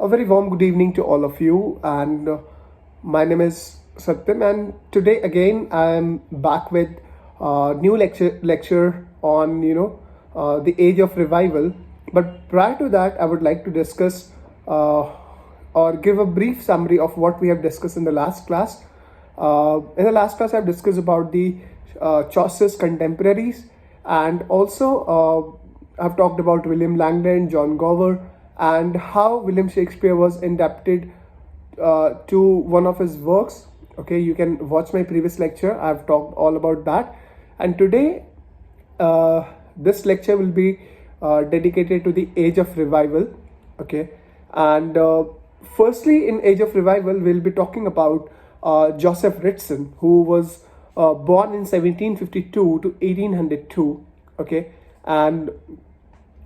A very warm good evening to all of you, and my name is Satyam, and today again I am back with new lecture on the age of revival. But prior to that, I would like to discuss uh, or give a brief summary of what we have discussed in the last class. In the last class, I've discussed about the Chaucer's contemporaries, and also I've talked about William Langland, John Gower, and how William Shakespeare was indebted to one of his works. Okay, you can watch my previous lecture. I've talked all about that, and today this lecture will be dedicated to the age of revival. Okay, and firstly, in age of revival, we'll be talking about Joseph Ritzen, who was born in 1752 to 1802. Okay, and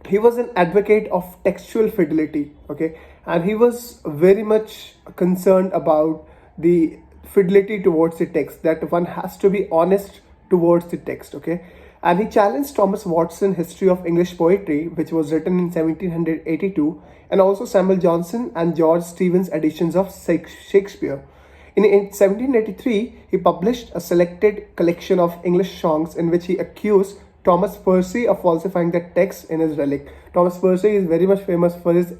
he was an advocate of textual fidelity. Okay, and he was very much concerned about the fidelity towards the text, that one has to be honest towards the text. Okay, and he challenged Thomas Watson History of English Poetry, which was written in 1782, and also Samuel Johnson and George Stevens editions of Shakespeare. In 1783, he published a selected collection of English songs in which he accused Thomas Percy of falsifying the text in his relic. Thomas Percy is very much famous for his,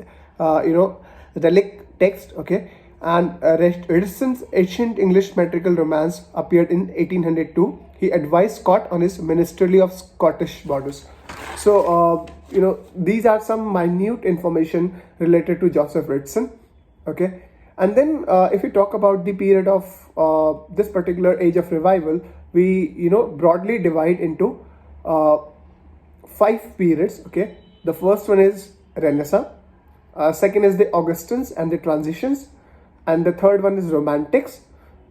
relic text. Okay, and Ritzen's ancient English metrical romance appeared in 1802. He advised Scott on his ministry of Scottish borders. So, these are some minute information related to Joseph Ritzen. Okay, and then if we talk about the period of this particular age of revival, we broadly divide into five periods. Okay, the first one is Renaissance, second is the Augustans and the transitions, and the third one is Romantics,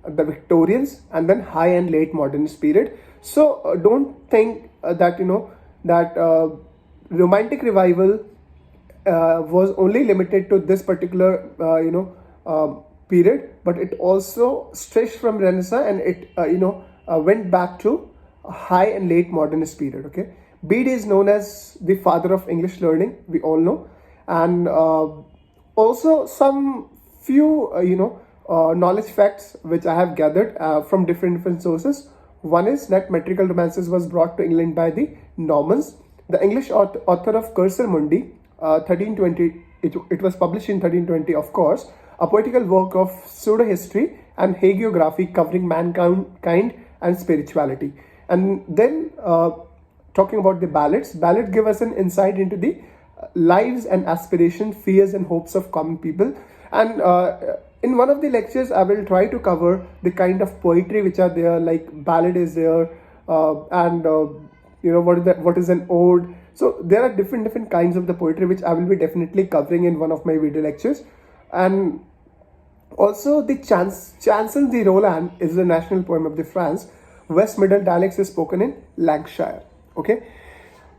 the Victorians, and then high and late modernist period. So don't think that Romantic revival was only limited to this particular period, but it also stretched from Renaissance, and it went back to high and late modernist period. Okay, Bede is known as the father of English learning, we all know, and also some few knowledge facts which I have gathered from different sources. One is that metrical romances was brought to England by the Normans. The English author of Cursor Mundi, 1320, it was published in 1320, of course, a poetical work of pseudo-history and hagiography covering mankind and spirituality. And then talking about the ballads give us an insight into the lives and aspirations, fears and hopes of common people. And in one of the lectures, I will try to cover the kind of poetry which are there, like ballad is there, and what is an ode. So there are different kinds of the poetry which I will be definitely covering in one of my video lectures. And also the Chanson de Roland is the national poem of the France. West Middle dialects is spoken in Lancashire. Okay,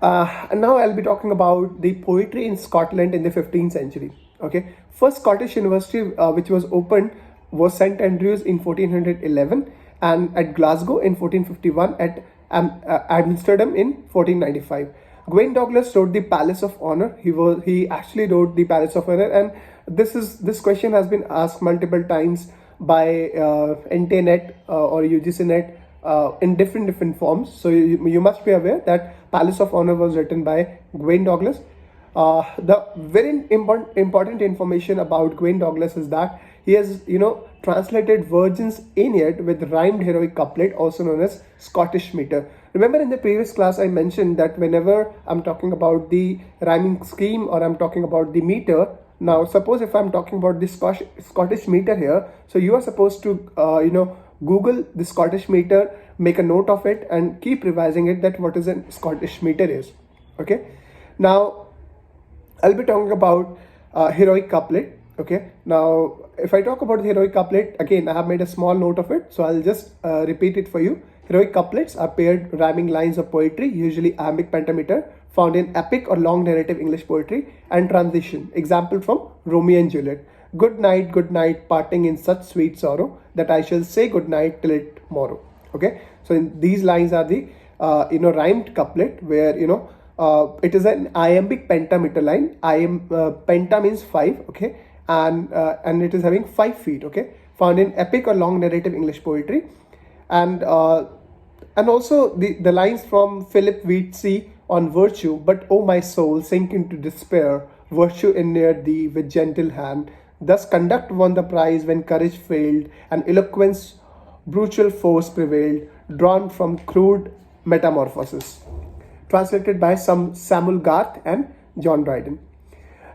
and now I'll be talking about the poetry in Scotland in the 15th century. Okay, first Scottish university which was opened was St Andrews in 1411, and at Glasgow in 1451, at Amsterdam in 1495. Gwen Douglas wrote the Palace of Honor. He actually wrote the Palace of Honor, and this question has been asked multiple times by NTA net or UGC net in different forms. So you must be aware that Palace of Honor was written by Gwen Douglas. The very important information about Gwen Douglas is that he has translated Virgin's Aeneid with rhymed heroic couplet, also known as Scottish meter. Remember, in the previous class I mentioned that whenever I'm talking about the rhyming scheme or I'm talking about the meter, now suppose if I'm talking about the Scottish meter here, so you are supposed to Google the Scottish meter, make a note of it, and keep revising it, that what is a Scottish meter is. Okay, now I'll be talking about heroic couplet. Okay, now if I talk about the heroic couplet, again I have made a small note of it, so I'll just repeat it for you. Heroic couplets are paired rhyming lines of poetry, usually iambic pentameter, found in epic or long narrative English poetry, and transition. Example from Romeo and Juliet. Good night, parting in such sweet sorrow, that I shall say good night till it morrow. Okay, so these lines are the rhymed couplet, where it is an iambic pentameter line. Penta means 5. Okay, and it is having 5 feet. Okay, found in epic or long narrative English poetry, and also the lines from Philip Wheatsey on virtue. But oh my soul, sink into despair. Virtue inured thee with gentle hand. Thus conduct won the prize when courage failed, and eloquence brutal force prevailed, drawn from crude metamorphosis. Translated by some Samuel Garth and John Dryden.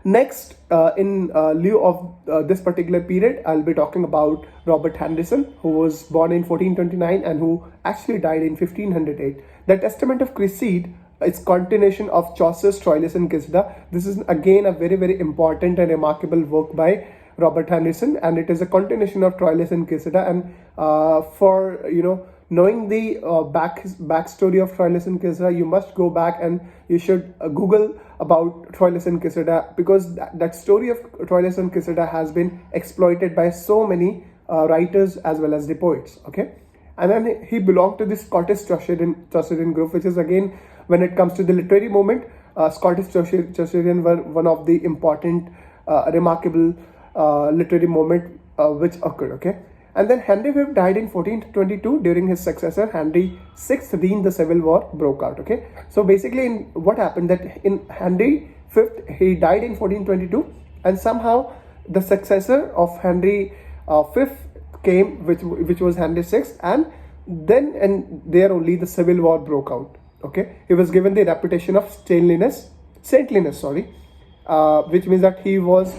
Next, in lieu of this particular period, I'll be talking about Robert Henderson, who was born in 1429 and who actually died in 1508. The Testament of Cresside, its continuation of Chaucer's Troilus and Cressida. This is again a very, very important and remarkable work by Robert Henderson, and it is a continuation of Troilus and Cressida. And for knowing the backstory of Troilus and Cressida, you must go back and you should Google about Troilus and Cressida, because that story of Troilus and Cressida has been exploited by so many writers as well as the poets. Okay, and then he belonged to the Scottish Chaucerian group, which is again, when it comes to the literary movement, Scottish Chaucerian were one of the important, remarkable literary movement which occurred. Okay. And then Henry V died in 1422. During his successor Henry VI reign, the Civil War broke out. Okay, so basically, what happened that in Henry V, he died in 1422, and somehow the successor of Henry V came, which was Henry VI, and there only the Civil War broke out. Okay, he was given the reputation of saintliness, which means that he was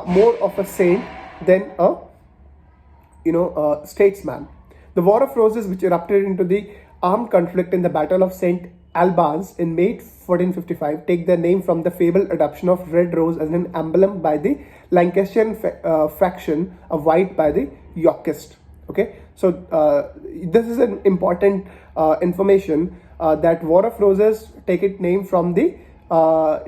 more of a saint than a statesman. The War of Roses, which erupted into the armed conflict in the Battle of St. Albans in May 1455, take their name from the fabled adoption of red rose as an emblem by the Lancastrian faction, of white by the Yorkist. Okay, so this is an important information that War of Roses take its name from the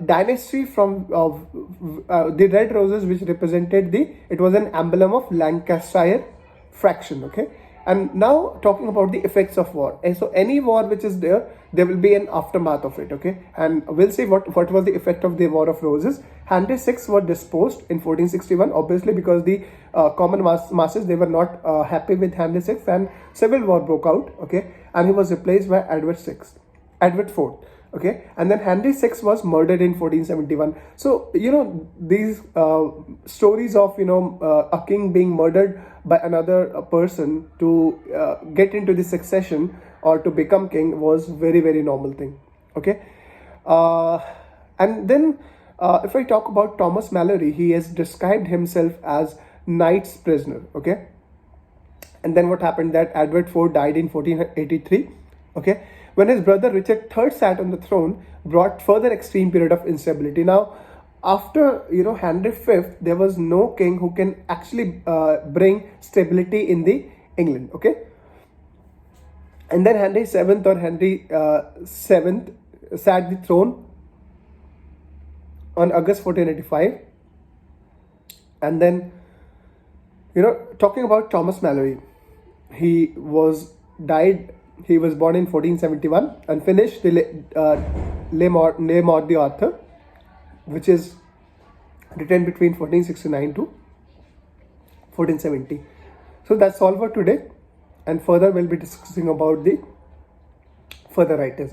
dynasty from the red roses, which represented it was an emblem of Lancashire fraction. Okay, and now talking about the effects of war. And so any war which is there will be an aftermath of it. Okay, and we'll see what was the effect of the War of Roses. Henry VI was disposed in 1461, obviously because the common masses, they were not happy with Henry VI, and civil war broke out. Okay, and he was replaced by Edward IV. Okay, and then Henry VI was murdered in 1471. So these stories of a king being murdered by another person to get into the succession or to become king was very, very normal thing. Okay, and then if I talk about Thomas Mallory, he has described himself as knight's prisoner. Okay, and then what happened that Edward IV died in 1483. Okay, when his brother Richard III sat on the throne, brought further extreme period of instability. Now, after Henry V, there was no king who can actually bring stability in the England. Okay, and then Henry VII or Henry VII sat the throne on August 1485, and then talking about Thomas Mallory, he was born in 1471 and finished the Le Morte d'Arthur, which is written between 1469 to 1470. So that's all for today, and further we'll be discussing about the further writers.